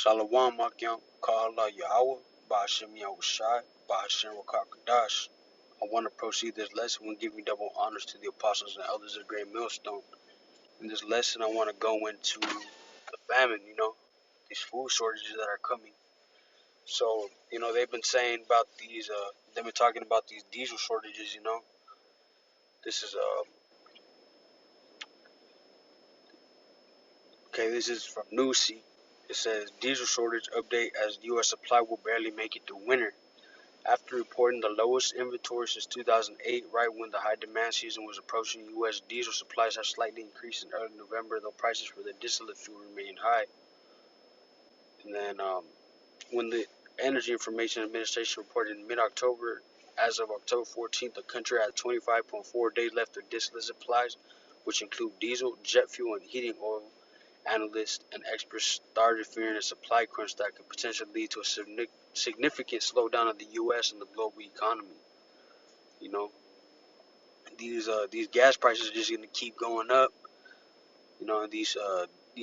Shalom Makyam, Ka'Allah Yahweh, Ba'ashem Yahushai, Ba'ashem Rakakadash. I want to proceed this lesson when giving double honors to the apostles and elders of the Great Millstone. In this lesson, I want to go into the famine, these food shortages that are coming. So, they've been saying about these, they've been talking about these diesel shortages, This is, this is from Newsy. It says, diesel shortage update as U.S. supply will barely make it through winter. After reporting the lowest inventory since 2008, right when the high demand season was approaching, U.S. diesel supplies have slightly increased in early November, though prices for the distillate fuel remain high. And then when the Energy Information Administration reported in mid-October, as of October 14th, the country had 25.4 days left of distillate supplies, which include diesel, jet fuel, and heating oil. Analysts and experts started fearing a supply crunch that could potentially lead to a significant slowdown of the U.S. and the global economy. These gas prices are just gonna keep going up. These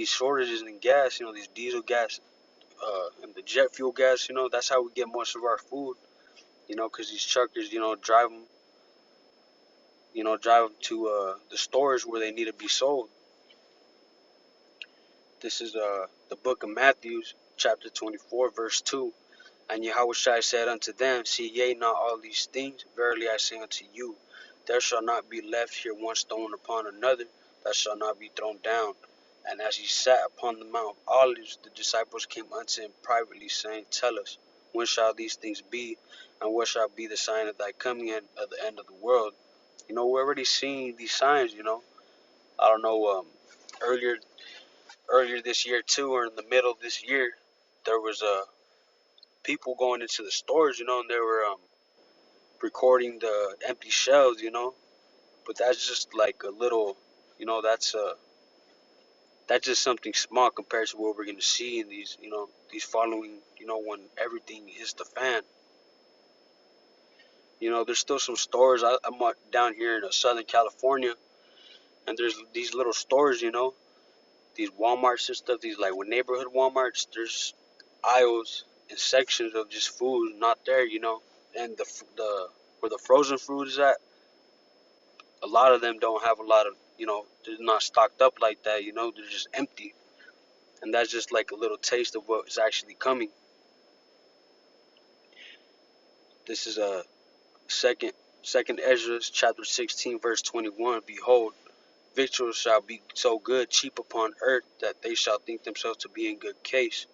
shortages in gas. These diesel gas, and the jet fuel gas. That's how we get most of our food. Because these truckers, drive them to the stores where they need to be sold. This is the book of Matthew, chapter 24, verse 2. And Yahushua said unto them, see ye not all these things? Verily I say unto you, there shall not be left here one stone upon another that shall not be thrown down. And as he sat upon the Mount of Olives, the disciples came unto him privately, saying, tell us, when shall these things be? And what shall be the sign of thy coming and of the end of the world? We're already seeing these signs, I don't know, earlier this year too, or in the middle of this year, there was people going into the stores, and they were recording the empty shelves, but that's just like a little, that's just something small compared to what we're gonna see in these following, when everything hits the fan. There's still some stores. I'm down here in Southern California, and there's these little stores, these Walmarts and stuff. These like with neighborhood Walmarts. There's aisles and sections of just food not there, and the where the frozen fruit is at. A lot of them don't have a lot of, they're not stocked up like that, they're just empty. And that's just like a little taste of what is actually coming. This is a second Ezra chapter 16 verse 21. Behold, victuals shall be so good, cheap upon earth, that they shall think themselves to be in good case.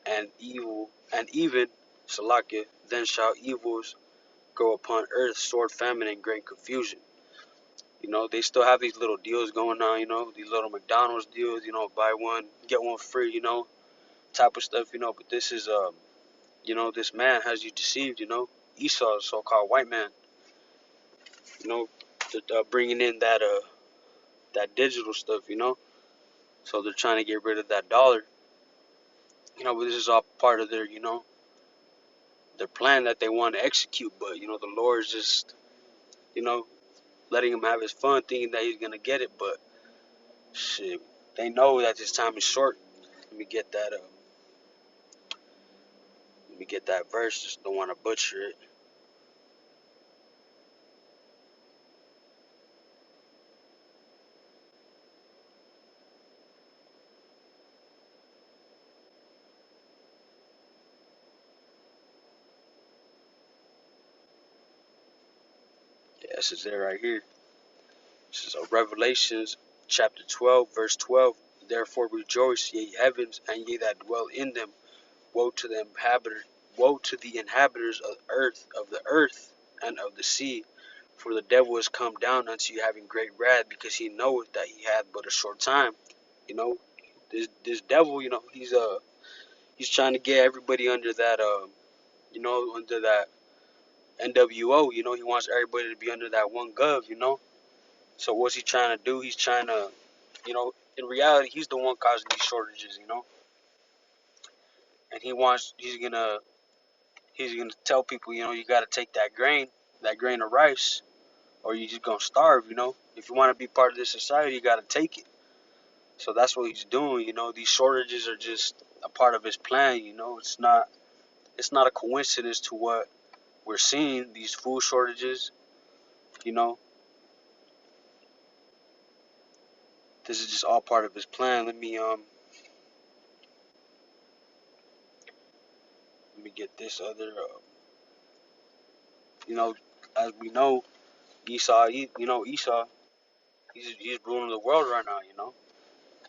And even, Salakia, then shall evils go upon earth, sword, famine, and great confusion. They still have these little deals going on, these little McDonald's deals, buy one, get one free, type of stuff, but this is, this man has you deceived, Esau, the so-called white man, bringing in that digital stuff, so they're trying to get rid of that dollar, but this is all part of their plan that they want to execute, but, the Lord is just, letting him have his fun, thinking that he's going to get it, but shit, they know that this time is short. Let me get that verse, just don't want to butcher it. Yes, it's there right here. This is Revelations chapter 12, verse 12. Therefore rejoice, ye heavens, and ye that dwell in them. Woe to the inhabitants of the earth, and of the sea. For the devil is come down unto you having great wrath, because he knoweth that he hath but a short time. This devil, he's trying to get everybody under that under that NWO. He wants everybody to be under that one gov. So what's he trying to do? He's trying to, in reality, he's the one causing these shortages, and he's gonna tell people, you gotta take that grain of rice, or you just gonna starve, If you want to be part of this society, you gotta take it. So that's what he's doing, These shortages are just, a part of his plan. It's not a coincidence to what we're seeing, these food shortages. You know, this is just all part of his plan. Let me get this other. You know, as we know, Esau, he's ruling the world right now.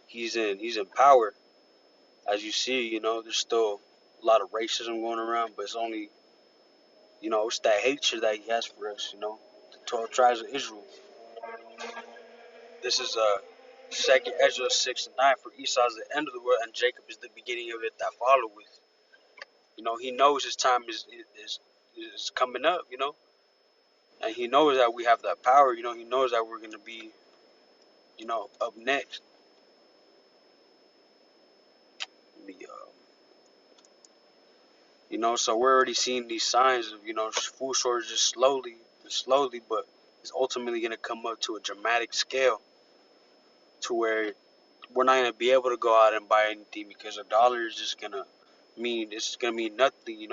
He's in power. As you see, there's still a lot of racism going around, but it's that hatred that he has for us. The 12 tribes of Israel. This is second Ezra 6 and 9. For Esau is the end of the world, and Jacob is the beginning of it that followeth. He knows his time is coming up. And he knows that we have that power. He knows that we're gonna be, up next. So we're already seeing these signs of, food shortages slowly, but it's ultimately gonna come up to a dramatic scale to where we're not gonna be able to go out and buy anything because a dollar is just gonna mean nothing.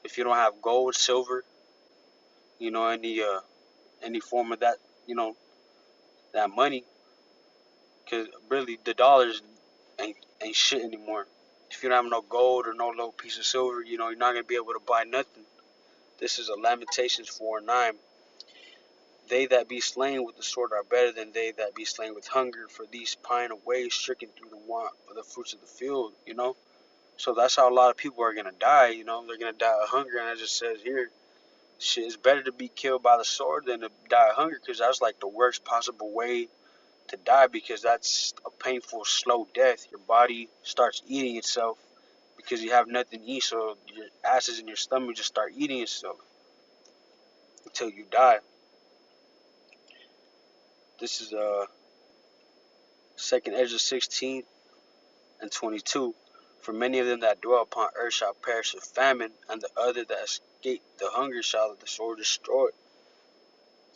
If you don't have gold, silver, any form of that, that money, because really the dollars ain't shit anymore. If you don't have no gold or no little piece of silver, you're not gonna be able to buy nothing. This is a Lamentations 4:9. They that be slain with the sword are better than they that be slain with hunger, for these pine away, stricken through the want of the fruits of the field. So that's how a lot of people are gonna die. They're gonna die of hunger, and it just says here, shit, it's better to be killed by the sword than to die of hunger, because that's like the worst possible way to die, because that's a painful, slow death. Your body starts eating itself because you have nothing to eat, so your acids in your stomach just start eating itself until you die. This is second Ezra 16:22. For many of them that dwell upon earth shall perish of famine, and the other that escape the hunger shall the sword destroy.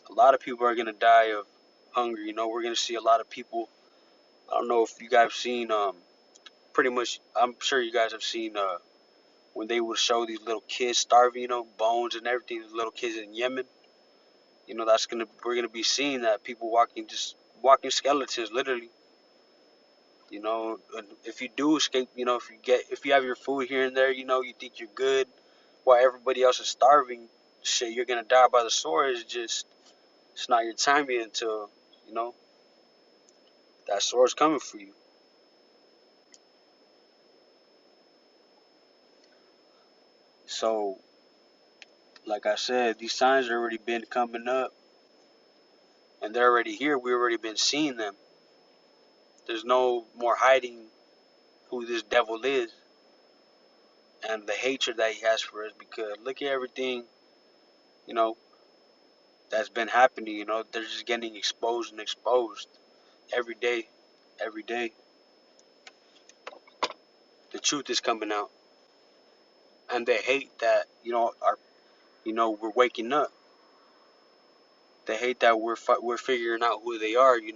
A lot of people are gonna die of hunger. We're gonna see a lot of people. I don't know if you guys have seen pretty much. I'm sure you guys have seen when they would show these little kids starving, bones and everything. These little kids in Yemen. We're gonna be seeing that people walking skeletons, literally. If you do escape, if you have your food here and there, you think you're good, while everybody else is starving. Shit, you're gonna die by the sword. It's not your time yet until that sword's coming for you. So, like I said, these signs have already been coming up, and they're already here. We've already been seeing them. There's no more hiding who this devil is and the hatred that he has for us, because look at everything, you know, that's been happening. They're just getting exposed and exposed every day. Every day, the truth is coming out, and they hate that we're waking up. They hate that we're figuring out who they are. You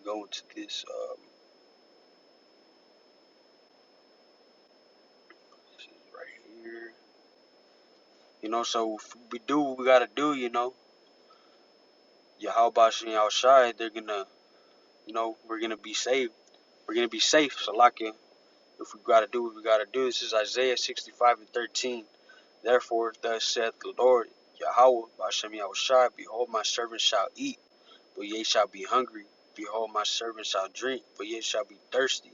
go into this. This is right here. So if we do what we gotta do. Yahweh and Yahushai, they're gonna, we're gonna be saved. We're gonna be safe. So like if we gotta do what we gotta do. This is Isaiah 65:13. Therefore, thus saith the Lord, Yahweh, Bashem Yahushai, behold, my servant shall eat, but ye shall be hungry. Behold, my servant shall drink, but ye shall be thirsty.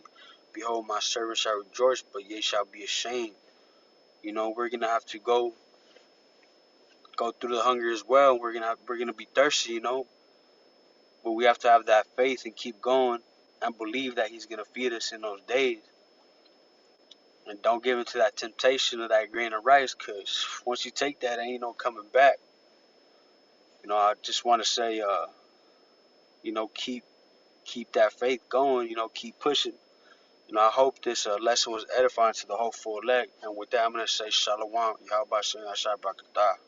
Behold, my servant shall rejoice, but ye shall be ashamed. We're gonna have to go through the hunger as well. We're gonna be thirsty. But we have to have that faith and keep going and believe that He's gonna feed us in those days. And don't give into that temptation of that grain of rice, cause once you take that, ain't no coming back. I just want to say, keep that faith going. Keep pushing. I hope this lesson was edifying to the whole full elect. And with that, I'm gonna say Shalom, Yahweh Shem Yahshua Barakatah.